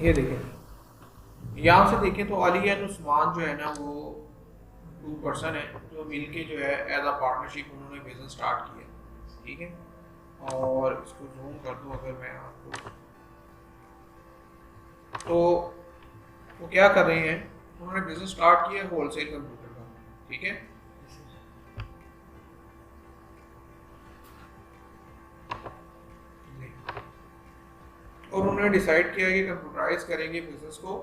ये देखें, यहाँ से देखें तो अली एंड उस्मान जो है ना वो 2 पर्सन है जो मिलके जो है एज अ पार्टनरशिप उन्होंने बिजनेस स्टार्ट किया, ठीक है। और इसको जूम कर दूँ अगर मैं आपको, तो वो क्या कर रहे हैं, उन्होंने बिजनेस स्टार्ट किया होलसेल कंप्यूटर का, ठीक है। और उन्होंने डिसाइड किया कि कंप्यूटराइज करेंगे बिजनेस को,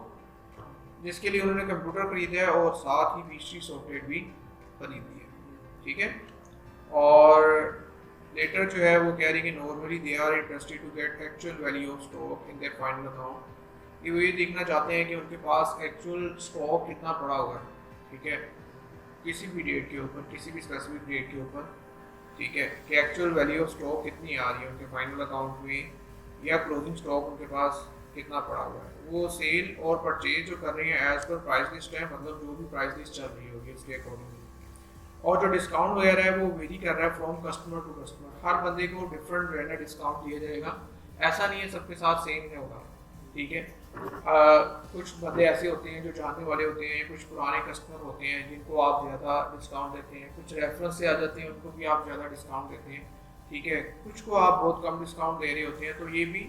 जिसके लिए उन्होंने कंप्यूटर खरीदा है और साथ ही पीसी सॉफ्टवेयर भी खरीद लिया, ठीक है। और लेटर जो है वो कह रही कि normally they are interested to get actual value of stock in their final account. ये वो ये देखना चाहते हैं कि उनके पास एक्चुअल स्टॉक कितना पड़ा हुआ है, ठीक है, किसी भी डेट के ऊपर, किसी भी स्पेसिफिक डेट के ऊपर, ठीक है, कि एक्चुअल वैल्यू ऑफ स्टॉक कितनी आ रही है उनके फाइनल अकाउंट में, या क्लोजिंग स्टॉक उनके पास कितना पड़ा हुआ है। वो सेल और परचेज जो कर रहे हैं एज पर प्राइस लिस्ट है, मतलब जो भी प्राइस लिस्ट चल रही होगी उसके अकॉर्डिंगली। और जो डिस्काउंट वगैरह है वो वेरी कर रहा है फ्रॉम कस्टमर टू कस्टमर, हर बंदे को डिफरेंट जो है ना डिस्काउंट दिया जाएगा, ऐसा नहीं है सबके साथ सेम नहीं होगा, ठीक है। कुछ बंदे ऐसे होते हैं जो जानने वाले होते हैं, कुछ पुराने कस्टमर होते हैं जिनको आप ज़्यादा डिस्काउंट देते हैं, कुछ रेफरेंस से आ जाते हैं उनको भी आप ज़्यादा डिस्काउंट देते हैं, ठीक है, कुछ को आप बहुत कम डिस्काउंट दे रहे होते हैं। तो ये भी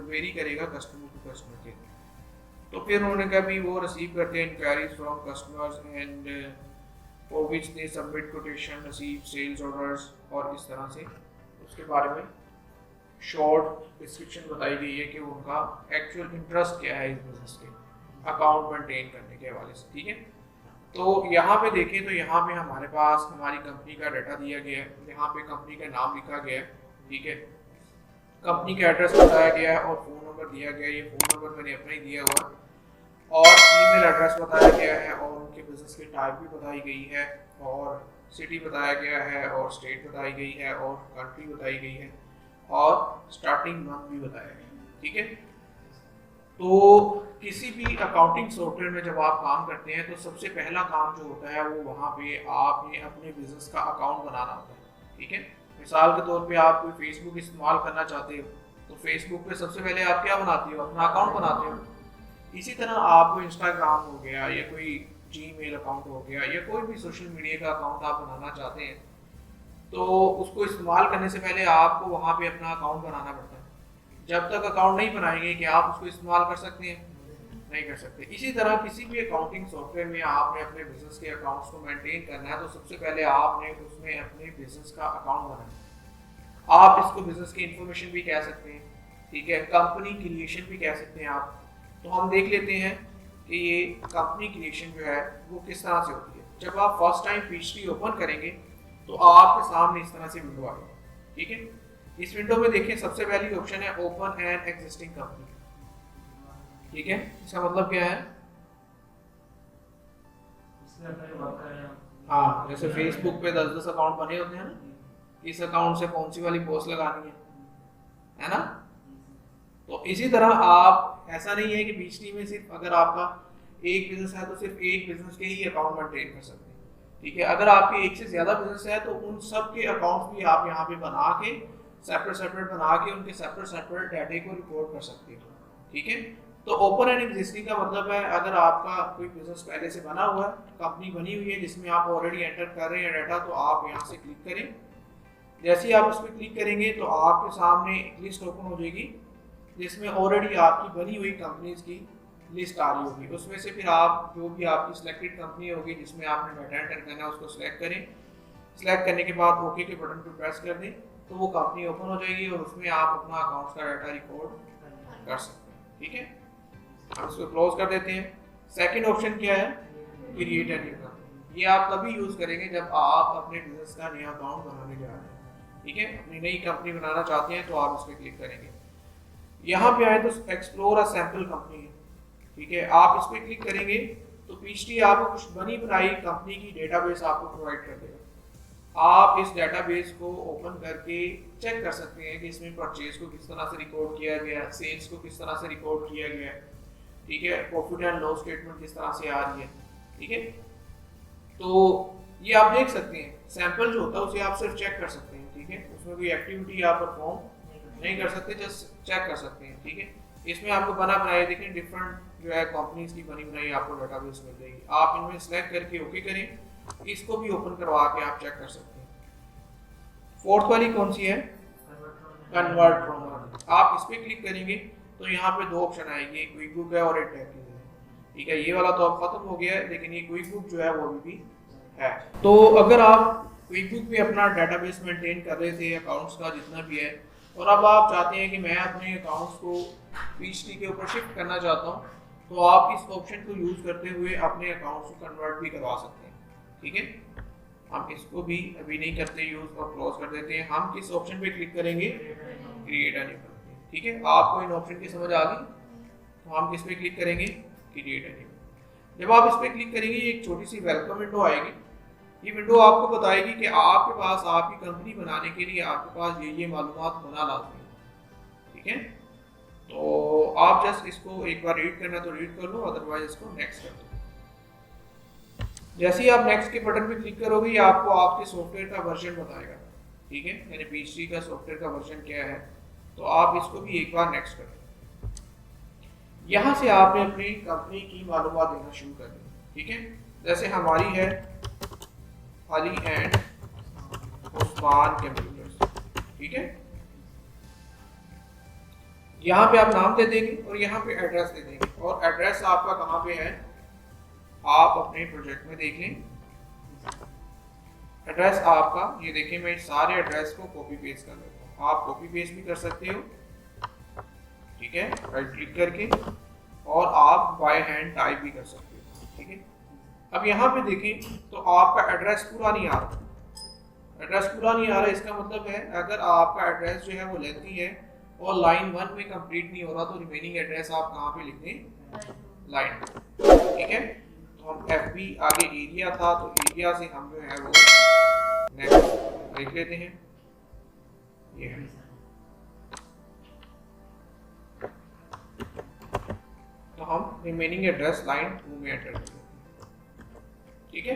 वेरी करेगा कस्टमर टू कस्टमर के। तो फिर उन्होंने कहा भी वो रिसीव करते हैं inquiries from customers and for which they submit quotation, receive sales orders, और इस तरह से उसके बारे में शॉर्ट डिस्क्रिप्शन बताई गई है कि उनका एक्चुअल इंटरेस्ट क्या है इस बिजनेस के अकाउंट मेंटेन करने के हवाले से, ठीक है। तो यहाँ पे देखें तो यहाँ पे हमारे पास हमारी कंपनी का डाटा दिया गया है, यहाँ पे कंपनी का नाम लिखा गया है, ठीक है, कंपनी का एड्रेस बताया गया है और फ़ोन नंबर दिया गया है। ये फ़ोन नंबर मैंने अपना ही दिया हुआ, और ईमेल एड्रेस बताया गया है, और उनके बिजनेस की टाइप भी बताई गई है, और सिटी बताया गया है, और स्टेट बताई गई है, और कंट्री बताई गई है, और स्टार्टिंग मंथ भी बताया गया है, ठीक है। तो किसी भी अकाउंटिंग सॉफ्टवेयर में जब आप काम करते हैं तो सबसे पहला काम जो होता है वो वहाँ पे आपने अपने बिजनेस का अकाउंट बनाना होता है, ठीक है। मिसाल के तौर पे आप कोई फेसबुक इस्तेमाल करना चाहते हो तो फेसबुक पे सबसे पहले आप क्या बनाते हो, अपना अकाउंट बनाते हो। इसी तरह आपको इंस्टाग्राम हो गया या कोई जीमेल अकाउंट हो गया या कोई भी सोशल मीडिया का अकाउंट आप बनाना चाहते हैं तो उसको इस्तेमाल करने से पहले आपको वहाँ पे अपना अकाउंट बनाना पड़ता है। जब तक अकाउंट नहीं बनाएंगे कि आप उसको इस्तेमाल कर सकते हैं, नहीं कर सकते। इसी तरह किसी भी अकाउंटिंग सॉफ्टवेयर में आपने अपने बिजनेस के अकाउंट्स को मेंटेन करना है तो सबसे पहले आपने उसमें अपने बिजनेस का अकाउंट बनाना है। आप इसको बिजनेस की इंफॉर्मेशन भी कह सकते हैं, ठीक है, कंपनी क्रिएशन भी कह सकते हैं आप। तो हम देख लेते हैं कि ये कंपनी क्रिएशन जो है वो किस तरह से होती है। जब आप फर्स्ट टाइम पीएचडी ओपन करेंगे तो आपके सामने इस तरह से विंडो आएगी, ठीक है। इस विंडो में देखें सबसे पहली ऑप्शन है ओपन एन एग्जिस्टिंग कंपनी, ठीक है। इसका मतलब क्या है, हाँ, जैसे फेसबुक पे 10-10 अकाउंट बने होते हैं ना, इस अकाउंट से कौन सी वाली पोस्ट लगानी है ना। तो इसी तरह आप, ऐसा नहीं है कि पीएचडी में सिर्फ अगर आपका एक बिजनेस है तो सिर्फ एक बिजनेस के ही अकाउंट मेंटेन कर सकते हैं, ठीक है। अगर आपके एक से ज्यादा बिजनेस है तो उन सब के अकाउंट्स भी आप यहाँ पे बना के सेपरेट बना के उनके सेपरेट डाटे को रिकॉर्ड कर सकते हो, ठीक है। तो ओपन एंड एग्जिस्टिंग का मतलब है अगर आपका कोई बिजनेस पहले से बना हुआ है, कंपनी बनी हुई है जिसमें आप ऑलरेडी एंटर कर रहे हैं डाटा, तो आप यहाँ से क्लिक करें। जैसे ही आप उस पर क्लिक करेंगे तो आपके सामने एक लिस्ट ओपन हो जाएगी जिसमें ऑलरेडी आपकी बनी हुई कंपनीज की लिस्ट आ रही होगी। उसमें से फिर आप जो भी आपकी सिलेक्टेड कंपनी होगी जिसमें आपने डाटा एंटर करना है उसको सिलेक्ट करें। सिलेक्ट करने के बाद ओके के बटन पर प्रेस कर दें तो वो कंपनी ओपन हो जाएगी और उसमें आप अपना अकाउंट्स का डाटा रिकॉर्ड कर सकते हैं, ठीक है। हम इसको क्लोज कर देते हैं। सेकंड ऑप्शन क्या है, क्रिएट एन न्यू कंपनी। ये आप तभी यूज करेंगे जब आप अपने बिजनेस का नया अकाउंट बनाने जा रहे हैं, ठीक है। अपनी नई कंपनी बनाना चाहते हैं तो आप इस पर क्लिक करेंगे। यहाँ पे आए तो एक्सप्लोर अ सैंपल कंपनी है, ठीक है। आप इस पर क्लिक करेंगे तो पीएचडी आपको कुछ बनी बनाई कंपनी की डेटाबेस आपको प्रोवाइड कर देगा। आप इस डेटाबेस को ओपन करके चेक कर सकते हैं कि इसमें परचेज को किस तरह से रिकॉर्ड किया गया है, सेल्स को किस तरह से रिकॉर्ड किया गया है, ठीक है, प्रॉफिट एंड लॉस स्टेटमेंट किस तरह से आ रही है, ठीक है। तो ये आप देख सकते हैं, सैंपल जो होता है उसे आप सिर्फ चेक कर सकते हैं, ठीक है। उसमें कोई एक्टिविटी आप परफॉर्म नहीं कर सकते, जस्ट चेक कर सकते हैं, ठीक है। इसमें आपको बना बनाए देखें डिफरेंट जो है कंपनीज की बनी बनाई आपको डेटाबेस मिल जाएगी। आप इनमें सेलेक्ट करके ओके करें, इसको भी ओपन करवा के आप चेक कर सकते हैं। फोर्थ वाली कौन सी है? Convert from. आप इस पर क्लिक करेंगे तो यहाँ पे दो ऑप्शन आएंगे, एक क्विक बुक है और एक टैग है। ठीक है, ये वाला तो अब खत्म हो गया है, लेकिन ये क्विक बुक जो है वो अभी भी है। तो अगर आप क्विक बुक में अपना डेटाबेस मेंटेन कर रहे थे अकाउंट्स का जितना भी है, और अब आप चाहते हैं कि मैं अपने अकाउंट्स को पीएचडी के ऊपर शिफ्ट करना चाहता हूँ, तो आप इस ऑप्शन को यूज़ करते हुए अपने अकाउंट्स को कन्वर्ट भी करवा सकते हैं। ठीक है, हम इसको भी अभी नहीं करते यूज़ और क्लोज कर देते हैं। हम किस ऑप्शन पे क्लिक करेंगे? Create an image. ठीक है, आपको इन ऑप्शन की समझ आ गई, तो हम किस पे क्लिक करेंगे? Create an image. जब आप इस पे क्लिक करेंगे एक छोटी सी वेलकम विंडो आएगी। ये विंडो आपको बताएगी कि आपके पास आपकी कंपनी बनाने के लिए आपके पास ये मालूमात होना लाजमी है। ठीक है, तो आप जस्ट इसको एक बार रीड करना तो रीड कर लो, अदरवाइज इसको नेक्स्ट कर दो। जैसे ही आप नेक्स्ट के बटन पे क्लिक करोगे ये आपको आपके सॉफ्टवेयर का वर्जन बताएगा। ठीक है, यानी पीएचडी का सॉफ्टवेयर का वर्जन क्या है, तो आप इसको भी एक बार नेक्स्ट कर दो। यहाँ से आपने अपनी कंपनी की मालूमात देना शुरू कर दी। ठीक है, जैसे हमारी है अली एंड उस्मान कंप्यूटर्स। ठीक है, यहाँ पे आप नाम दे देंगे और यहाँ पे एड्रेस दे देंगे, और एड्रेस आपका कहाँ पे है आप अपने प्रोजेक्ट में देख लें। एड्रेस आपका ये देखिए, मैं सारे एड्रेस को कॉपी पेस्ट कर लेता हूँ। आप कॉपी पेस्ट भी कर सकते हो। ठीक है, राइट क्लिक करके, और आप बाय हैंड टाइप भी कर सकते हो। ठीक है, अब यहाँ पे देखें तो आपका एड्रेस पूरा नहीं आ रहा। एड्रेस पूरा नहीं आ रहा, इसका मतलब है अगर आपका एड्रेस जो है वो लेंथी है और लाइन 1 में कंप्लीट नहीं हो रहा, तो रिमेनिंग एड्रेस आप कहाँ पे लिख दें? लाइन। ठीक है, तो हम FB आगे एरिया था, तो एरिया से हम जो है वो नेक्स्ट लिख लेते हैं। ये है, तो हम रिमेनिंग एड्रेस लाइन 2 में एंटर करेंगे। ठीक है,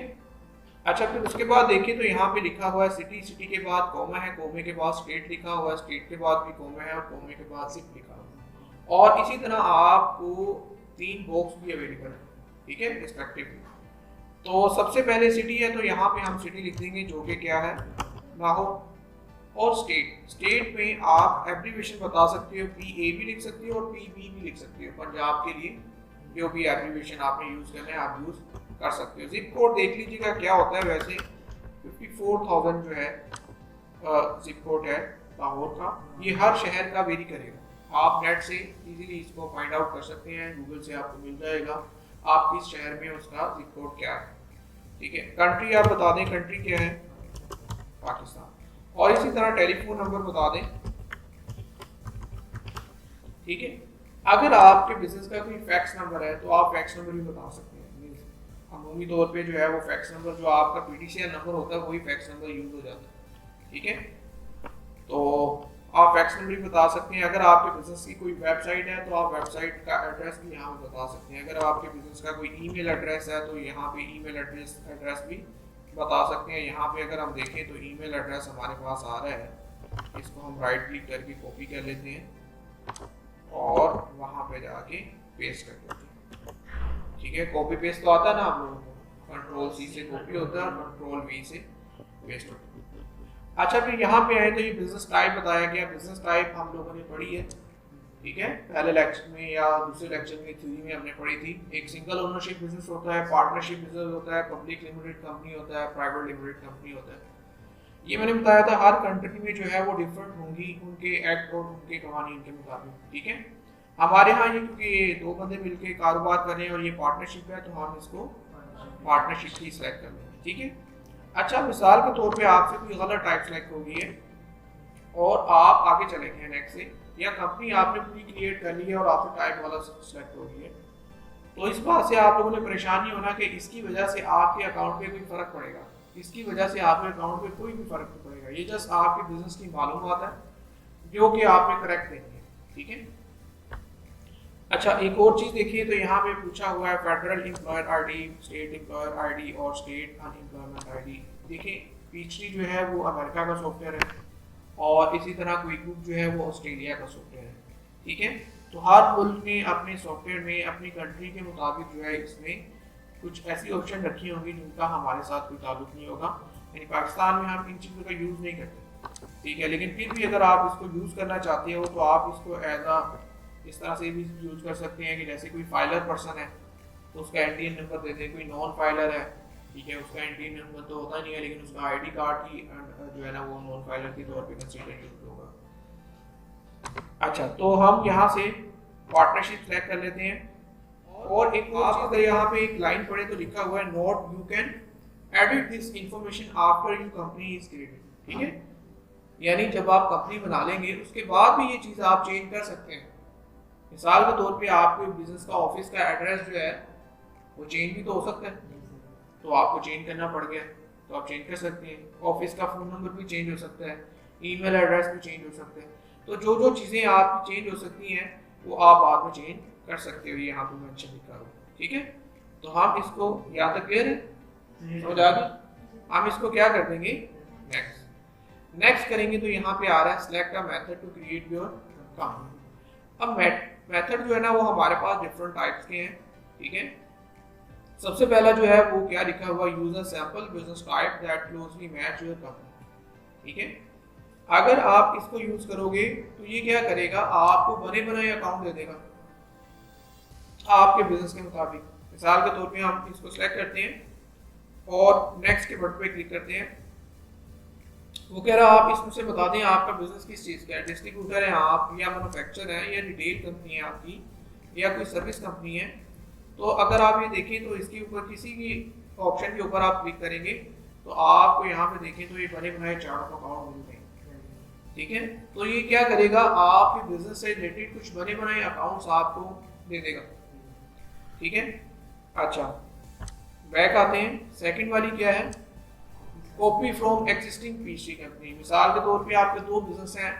अच्छा फिर उसके बाद देखिए तो यहाँ पे लिखा हुआ है सिटी, सिटी के बाद कॉमा है, कॉमे के बाद स्टेट लिखा हुआ है, स्टेट के बाद भी कॉमा है, और कॉमे के बाद सिटी लिखा हुआ है। और इसी तरह आपको 3 बॉक्स भी अवेलेबल है। ठीक है, रिस्पेक्टिवली। तो सबसे पहले सिटी है, तो यहाँ पे हम सिटी लिख देंगे जो कि क्या है? लाहौर। और स्टेट, स्टेट में आप एब्रीविएशन बता सकते हो, PA भी लिख सकते हो और PB भी लिख सकते हो। पंजाब के लिए जो भी एब्रीविएशन आपने यूज़ करना है आप यूज़ कर सकते हो। जिप कोड देख लीजिएगा क्या होता है। वैसे 54,000 जो है जिप कोड है लाहौर का, ये हर शहर का वेरी करेगा। आप नेट से इजीली इसको फाइंड आउट कर सकते हैं, गूगल से आपको मिल जाएगा आप किस शहर में उसका जिप कोड क्या है। ठीक है, कंट्री आप बता दें, कंट्री क्या है? पाकिस्तान। और इसी तरह टेलीफोन नंबर बता दें। ठीक है, अगर आपके बिजनेस का कोई फैक्स नंबर है तो आप फैक्स नंबर भी बता सकते हैं। अमूमी तौर पे जो है वो फैक्स नंबर जो आपका PDCL नंबर होता है वही फैक्स नंबर यूज हो जाता है। ठीक है, तो आप फैक्स नंबर भी बता सकते हैं। अगर आपके बिजनेस की कोई वेबसाइट है तो आप वेबसाइट का एड्रेस भी यहाँ पे बता सकते हैं। अगर आपके बिजनेस का कोई ईमेल एड्रेस है तो यहाँ पे ईमेल एड्रेस भी बता सकते हैं। यहाँ पे अगर हम देखें तो ईमेल एड्रेस हमारे पास आ रहा है, इसको हम राइट क्लिक करके कॉपी कर लेते हैं और वहाँ पे जाके पेस्ट कर देते हैं। ठीक है, कॉपी पेस्ट तो आता है ना आप लोगों को, Ctrl+C से कॉपी होता है, Ctrl+V से पेस्ट होता है। अच्छा फिर यहाँ पे आए तो ये बिजनेस टाइप बताया गया। बिजनेस टाइप हम लोगों ने पढ़ी है। ठीक है, पहले लेक्चर में या दूसरे लेक्चर में थ्योरी में हमने पढ़ी थी। एक सिंगल ओनरशिप बिजनेस होता है, पार्टनरशिप बिजनेस होता है, पब्लिक लिमिटेड कंपनी होता है, प्राइवेट लिमिटेड कंपनी होता है। ये मैंने बताया था हर कंट्री में जो है वो डिफरेंट होंगी उनके एक्ट और उनके कवानीन के मुताबिक। ठीक है, हमारे यहाँ ये क्योंकि 2 बंदे मिलके कारोबार कर रहे हैं और ये पार्टनरशिप है तो हम इसको पार्टनरशिप ही सिलेक्ट कर लेंगे। ठीक है, अच्छा मिसाल के तौर पे आपसे कोई गलत टाइप सिलेक्ट होगी है और आप आगे चले गए नेक्स्ट से, या कंपनी आपने पूरी क्रिएट कर ली है और आपसे टाइप वाला सिलेक्ट हो गई है, तो इस बात से आप लोगों ने परेशानी होना कि इसकी वजह से आपके अकाउंट पे कोई फर्क पड़ेगा, इसकी वजह से आपके अकाउंट पे कोई भी फर्क नहीं पड़ेगा। ये जस्ट आपके बिजनेस की मालूमात है जो कि आपने करेक्ट देनी है। ठीक है, अच्छा एक और चीज़ देखिए तो यहाँ पे पूछा हुआ है federal employer ID, state employer ID और स्टेट अनएम्प्लॉयमेंट ID। देखिए पीएचडी जो है वो अमेरिका का सॉफ्टवेयर है और इसी तरह क्विक बुक जो है वो ऑस्ट्रेलिया का सॉफ्टवेयर है। ठीक है, तो हर मुल्क ने अपने सॉफ्टवेयर में अपनी कंट्री के मुताबिक जो है इसमें कुछ ऐसी ऑप्शन रखी होंगी जिनका हमारे साथ कोई ताल्लुक नहीं होगा। यानी पाकिस्तान में हम इन चीज़ों का यूज़ नहीं करते, ठीक है। लेकिन फिर भी अगर आप इसको यूज़ करना चाहते हो तो आप इसको एज आ इस तरह से भी यूज़ कर सकते हैं कि जैसे कोई फाइलर पर्सन है तो उसका एनटीएन नंबर देते हैं, कोई नॉन फाइलर है, ठीक है, उसका एनटीएन नंबर तो होता नहीं है लेकिन उसका आईडी कार्ड ही जो है ना वो नॉन फाइलर के तौर पे कंसीडर यूज होगा। अच्छा, तो हम यहाँ से पार्टनरशिप सेलेक्ट कर लेते हैं। और एक आप अगर यहाँ पे एक लाइन पढ़े तो लिखा हुआ है note you can edit this information after your company is created, ठीक है। यानी जब आप कंपनी बना लेंगे उसके बाद भी ये चीज़ आप चेंज कर सकते हैं। मिसाल के तौर पे आपके बिजनेस का ऑफिस का एड्रेस जो है वो चेंज भी तो हो सकता है, तो आपको चेंज करना पड़ गया तो आप चेंज कर सकते हैं। ऑफिस का फ़ोन नंबर भी चेंज हो सकता है, ईमेल एड्रेस भी चेंज हो सकते हैं। तो जो जो चीज़ें आपकी चेंज हो सकती हैं वो आप बाद में चेंज कर सकते हो, यहाँ पे मेंशन लिखा हुआ, ठीक है। तो हम इसको यहाँ तक क्लियर है, समझ आ गई। हम इसको क्या कर देंगे, नेक्स्ट करेंगे। तो यहाँ पे आ रहा है select a method to create your company. अब मेथड जो है ना वो हमारे पास डिफरेंट टाइप्स के हैं, ठीक है। सबसे पहला जो है वो क्या लिखा हुआ, use a sample business type that closely match your company, ठीक है। अगर आप इसको यूज करोगे तो ये क्या करेगा, आपको बने बनाए अकाउंट दे देगा आपके बिजनेस के मुताबिक। मिसाल के तौर पे हम इसको सेलेक्ट करते हैं और नेक्स्ट के बटन पे क्लिक करते हैं। वो कह रहा आप इसमें से बता दें आपका बिजनेस किस चीज़ का है, डिस्ट्रीब्यूटर है आप, या मैन्युफैक्चर है, या रिटेल कंपनी है आपकी, या कोई सर्विस कंपनी है। तो अगर आप ये देखें तो इसके ऊपर किसी भी ऑप्शन के ऊपर आप क्लिक करेंगे तो आपको यहाँ पे देखें तो ये बने बनाए चार्ट ऑफ अकाउंट मिल गए, ठीक है। तो ये क्या करेगा, आपके बिजनेस से रिलेटेड कुछ बने बनाए अकाउंट्स आपको दे देगा, ठीक है। अच्छा, बैक आते हैं। सेकंड वाली क्या है, copy from existing PC company. मिसाल के तौर पे आपके दो बिजनेस हैं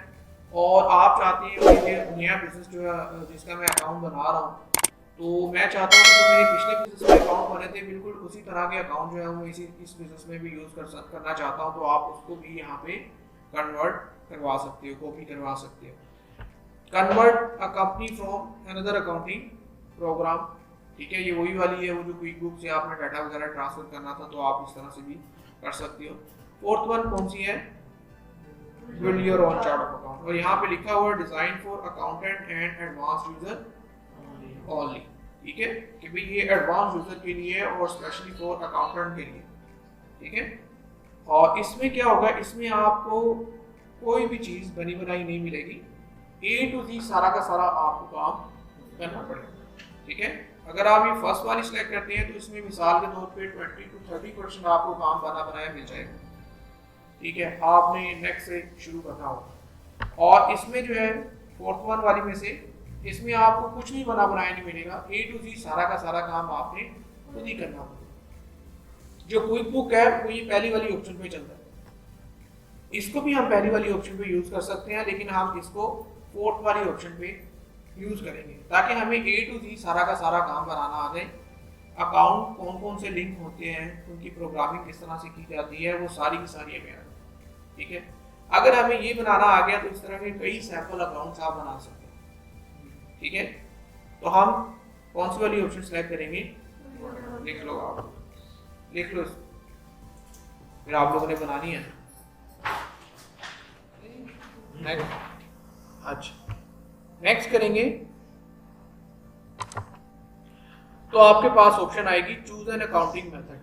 और आप चाहते हैं कि ये नया बिजनेस जो है जिसका मैं अकाउंट बना रहा हूँ, तो मैं चाहता हूँ कि जो मेरे पिछले बिजनेस में अकाउंट बने थे बिल्कुल उसी तरह के अकाउंट जो है वो इस बिजनेस में भी यूज़ करना चाहता हूँ, तो आप उसको भी यहाँ पे कन्वर्ट करवा सकते हो, कॉपी करवा सकते हो। Convert a company from another accounting program, ठीक है। ये वही वाली है वो जो क्विक बुक से आपने डाटा वगैरह ट्रांसफर करना था, तो आप इस तरह से भी कर सकते हो। फोर्थ वन कौन सी है, build your own chart of account. और यहाँ पे लिखा हुआ है design for accountant and advance user only, ठीक है, कि भाई ये एडवांस यूजर के लिए और स्पेशली फॉर अकाउंटेंट के लिए, ठीक है। और इसमें क्या होगा, इसमें आपको कोई भी चीज़ बनी बनाई नहीं मिलेगी, ए टू जी सारा का सारा आपको काम करना पड़ेगा, ठीक है। अगर आप ये फर्स्ट वाली सिलेक्ट करते हैं तो इसमें मिसाल के तौर पे 20 to 30% आपको काम बना बनाया मिल जाएगा, ठीक है। आपने नेक्स्ट से शुरू करना होगा। और इसमें जो है फोर्थ वन वाली में से इसमें आपको कुछ भी बना बनाया नहीं मिलेगा, ए टू जी सारा का सारा काम आपने खुद ही करना होगा। जो क्विक बुक है वो ये पहली वाली ऑप्शन पे चलता है, इसको भी हम पहली वाली ऑप्शन पे यूज कर सकते हैं, लेकिन हम इसको फोर्थ वाली ऑप्शन पे यूज करेंगे ताकि हमें ए टू जी सारा का सारा काम बनाना आ जाए। अकाउंट कौन कौन से लिंक होते हैं, उनकी प्रोग्रामिंग किस तरह से की जाती है, वो सारी की सारी हमें आ जाए, ठीक है। अगर हमें ये बनाना आ गया तो इस तरह के कई सैंपल अकाउंट्स आप बना सकते हैं, ठीक है। तो हम कौन सी वाली ऑप्शन सेलेक्ट करेंगे, लिख लो आप, लिख लो फिर आप लोगों ने बनानी है। अच्छा, नेक्स्ट करेंगे तो आपके पास ऑप्शन आएगी चूज एन अकाउंटिंग मेथड,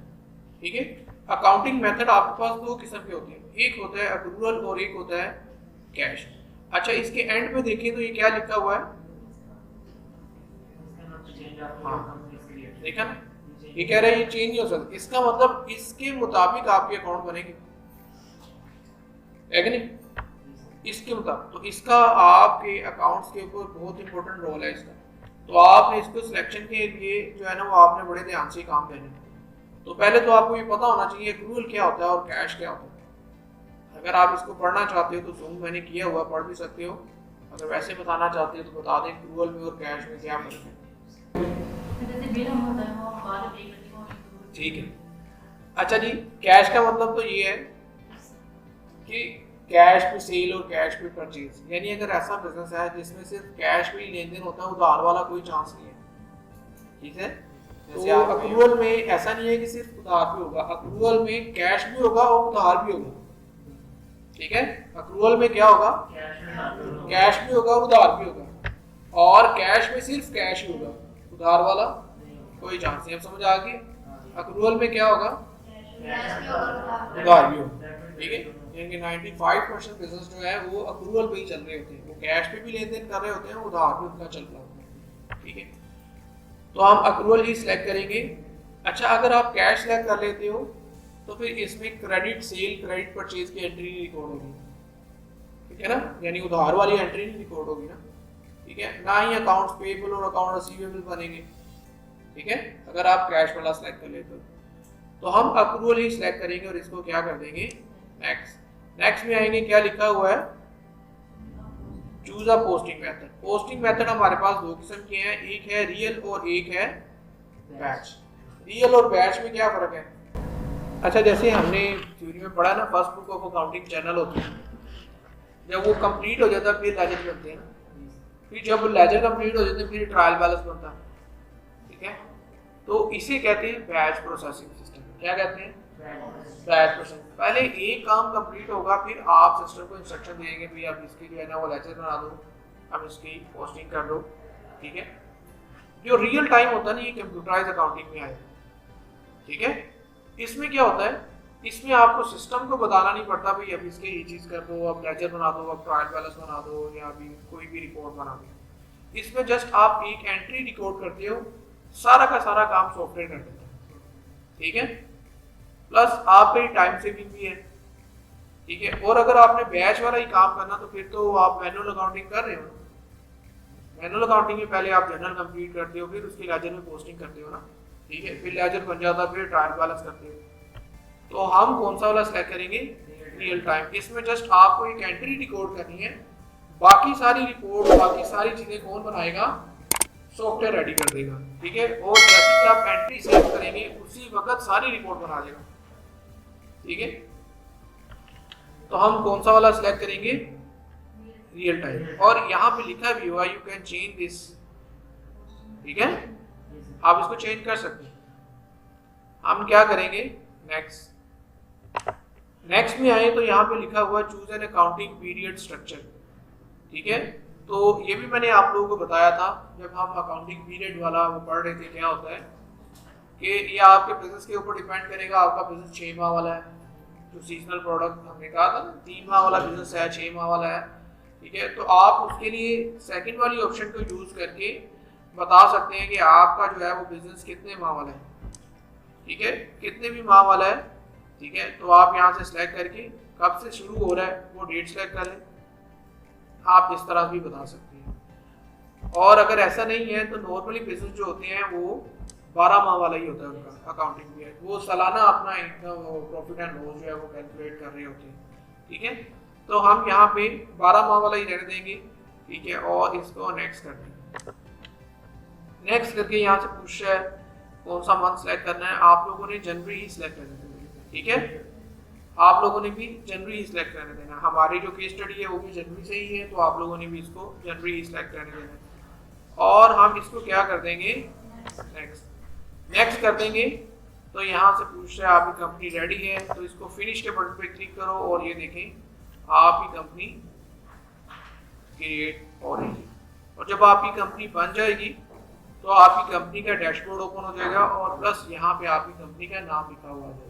ठीक है। अकाउंटिंग मेथड आपके पास दो किस्म के होते हैं, एक होता है अक्रूवल और एक होता है कैश। अच्छा, इसके एंड में देखें तो ये क्या लिखा हुआ है, हाँ देखा ना, ये कह रहा है ये चेंज नहीं हो सकता। इसका मतलब इसके मुताबिक आपके अकाउंट बनेंगे, है कि नहीं, इसके मुताबिक। तो इसका आपके अकाउंट्स के ऊपर बहुत इंपॉर्टेंट रोल है इसका। तो आपने इसको सिलेक्शन के लिए जो है ना वो आपने बड़े ध्यान से काम करना है। तो पहले तो आपको ये पता होना चाहिए एक्रूवल क्या होता है और कैश क्या होता है। अगर आप इसको पढ़ना चाहते हो तो जूम मैंने किया हुआ, पढ़ भी सकते हो। अगर वैसे बताना चाहते हो तो बता दें एक्रूवल में और कैश में क्या फर्क है, ठीक है। अच्छा जी, कैश का मतलब तो ये है कि कैश पे सेल और कैश पे परचेज, यानी अगर ऐसा बिजनेस है जिसमें सिर्फ कैश पे ही लेन देन होता है, उधार वाला कोई चांस नहीं है, ठीक है। तो अक्रूवल में ऐसा नहीं है कि सिर्फ उधार पे होगा, अक्रूवल में कैश भी होगा और उधार भी होगा, ठीक है। अक्रूवल में क्या होगा, कैश भी होगा और उधार भी होगा, और कैश में सिर्फ कैश ही होगा, उधार वाला कोई चांस नहीं। अब समझ आ गई, अक्रूवल में क्या होगा, उधार भी होगा, ठीक है। यानी 95% बिजनेस जो है वो अक्रूवल पे ही चल रहे होते हैं, वो कैश पे भी लेन देन कर रहे होते हैं, उधार भी उनका चल रहा होता है, ठीक है। तो हम अक्रूवल ही सिलेक्ट करेंगे। अच्छा, अगर आप कैश सिलेक्ट कर लेते हो तो फिर इसमें क्रेडिट सेल, क्रेडिट परचेज की एंट्री नहीं रिकॉर्ड होगी, ठीक है ना, यानी उधार वाली एंट्री नहीं रिकॉर्ड होगी ना, ठीक है। ना ही अकाउंट्स पेएबल और अकाउंट रिसीवेबल बनेंगे, ठीक है, अगर आप कैश वाला सिलेक्ट कर लेते हो। तो हम अक्रूवल ही सिलेक्ट करेंगे और इसको क्या कर देंगे, नेक्स्ट। नेक्स्ट में आएंगे, क्या लिखा हुआ है, choose a posting method. Posting method हमारे पास दो किस्म के हैं, एक है रियल और एक है बैच। रियल और बैच में क्या फर्क है? अच्छा, जैसे हमने थ्योरी में पढ़ा ना, first book of accounting channel होती है, जब वो कंप्लीट हो जाता है फिर लेजर बनते हैं, फिर जब लेजर कंप्लीट हो जाते हैं फिर ट्रायल बैलेंस बनता है, ठीक है। तो इसे कहते हैं बैच प्रोसेसिंग सिस्टम। क्या कहते हैं? Batch processing. पहले एक काम कंप्लीट होगा, फिर आप सिस्टम को इंस्ट्रक्शन देंगे, भाई आप इसकी जो है ना वो लेजर बना दो, अब इसकी पोस्टिंग कर दो, ठीक है। जो रियल टाइम होता है ना, ये कंप्यूटराइज अकाउंटिंग में आएगा, ठीक है। इसमें क्या होता है, इसमें आपको सिस्टम को बताना नहीं पड़ता, भाई अब इसके ये चीज़ कर दो, अब लेजर बना दो, अब ट्रायल बैलेंस बना दो, या अभी कोई भी रिपोर्ट बना दो। इसमें जस्ट आप एक एंट्री रिकॉर्ड करते हो, सारा का सारा काम सॉफ्टवेयर कर देता है, ठीक है। प्लस आपकी टाइम सेविंग भी है, ठीक है। और अगर आपने बैच वाला ही काम करना तो फिर तो आप मैनुअल अकाउंटिंग कर रहे हो। मैनुअल अकाउंटिंग में पहले आप जर्नल कंप्लीट करते हो, फिर उसके लेजर में पोस्टिंग करते हो ना, ठीक है, फिर लेजर बन जाता है, फिर ट्रायल बैलेंस करते हो। तो हम कौन सा वाला सेलेक्ट करेंगे? Real time. इसमें जस्ट आपको एक एंट्री रिकॉर्ड करनी है, बाकी सारी रिपोर्ट, बाकी सारी चीजें कौन बनाएगा? सॉफ्टवेयर रेडी कर देगा, ठीक है। और जैसे कि आप एंट्री सेव करेंगे उसी वक्त सारी रिपोर्ट बना देगा, ठीक है। तो हम कौन सा वाला सिलेक्ट करेंगे? Real time. और यहाँ पे लिखा भी हुआ यू कैन चेंज दिस, ठीक है, आप इसको चेंज कर सकते हैं। हम क्या करेंगे? नेक्स्ट। नेक्स्ट में आए तो यहाँ पे लिखा हुआ choose an accounting period structure, ठीक है। तो ये भी मैंने आप लोगों को बताया था जब हम अकाउंटिंग पीरियड वाला वो पढ़ रहे थे, क्या होता है कि ये आपके बिजनेस के ऊपर डिपेंड करेगा। आपका बिजनेस 6 माह वाला है, जो सीजनल प्रोडक्ट हमने कहा था, 3 माह वाला बिजनेस है, 6 माह वाला है, ठीक है। तो आप उसके लिए सेकंड वाली ऑप्शन को यूज करके बता सकते हैं कि आपका जो है वो बिजनेस कितने माह वाला है, ठीक है, कितने भी माह वाला है, ठीक है। तो आप यहाँ से सिलेक्ट करके कब से शुरू हो रहा है वो डेट सेलेक्ट कर लें, आप इस तरह भी बता सकते हैं। और अगर ऐसा नहीं है तो नॉर्मली बिजनेस जो होते हैं वो 12 माह वाला ही होता है उनका अकाउंटिंग पीरियड, वो सालाना अपना इनकम प्रॉफिट एंड लॉस जो है वो कैलकुलेट कर रहे होते हैं, ठीक है। तो हम यहाँ पे 12 माह वाला ही रहने देंगे, ठीक है, और इसको नेक्स्ट कर देंगे। नेक्स्ट करके यहाँ से पूछ रहा है कौन सा मंथ सेलेक्ट करना है। आप लोगों ने जनवरी ही सिलेक्ट करना है, ठीक है, आप लोगों ने भी जनवरी ही सिलेक्ट करने देना। हमारी जो केस स्टडी है वो भी जनवरी से ही है, तो आप लोगों ने भी इसको जनवरी ही सिलेक्ट करने देना है। और हम इसको क्या कर देंगे? नेक्स्ट। नेक्स्ट कर देंगे तो यहाँ से पूछ रहा है आपकी कंपनी रेडी है, तो इसको फिनिश के बटन पे क्लिक करो और ये देखें आपकी कंपनी क्रिएट हो रही है। और जब आपकी कंपनी बन जाएगी तो आपकी कंपनी का डैशबोर्ड ओपन हो जाएगा और प्लस यहाँ पे आपकी कंपनी का नाम लिखा हुआ जाएगा।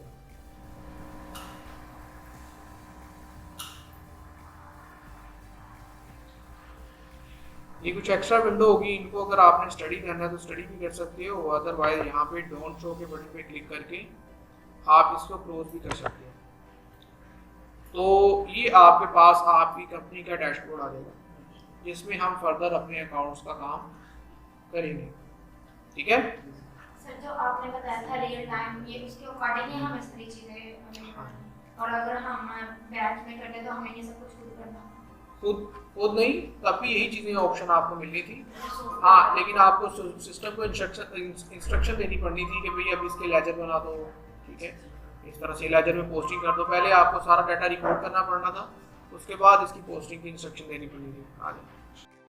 ये कुछ एक्स्ट्रा विंडो होगी, इनको अगर आपने स्टडी करना है तो स्टडी भी कर सकते हो, अदरवाइज यहाँ पे डोंट शो के बटन पे क्लिक करके आप इसको क्लोज भी कर सकते हो। तो ये आपके पास आपकी कंपनी का डैशबोर्ड आ जाएगा जिसमें हम फर्दर अपने अकाउंट्स का काम करेंगे, ठीक है। सर जो आपने बताया था रियल टाइम, ये उसके अकॉर्डिंग ही हम इस सारी चीजें, और अगर हम बैच में करते तो हमें ये सब कुछ खुद करना, खुद नहीं, तब भी यही चीजें ऑप्शन आपको मिलनी थी, हाँ, लेकिन आपको सिस्टम को इंस्ट्रक्शन देनी पड़नी थी कि भाई अब इसके लेजर बना दो, ठीक है, इस तरह से लेजर में पोस्टिंग कर दो। पहले आपको सारा डाटा रिकॉर्ड करना पड़ना था, उसके बाद इसकी पोस्टिंग की इंस्ट्रक्शन देनी पड़ेगी। आ जाए।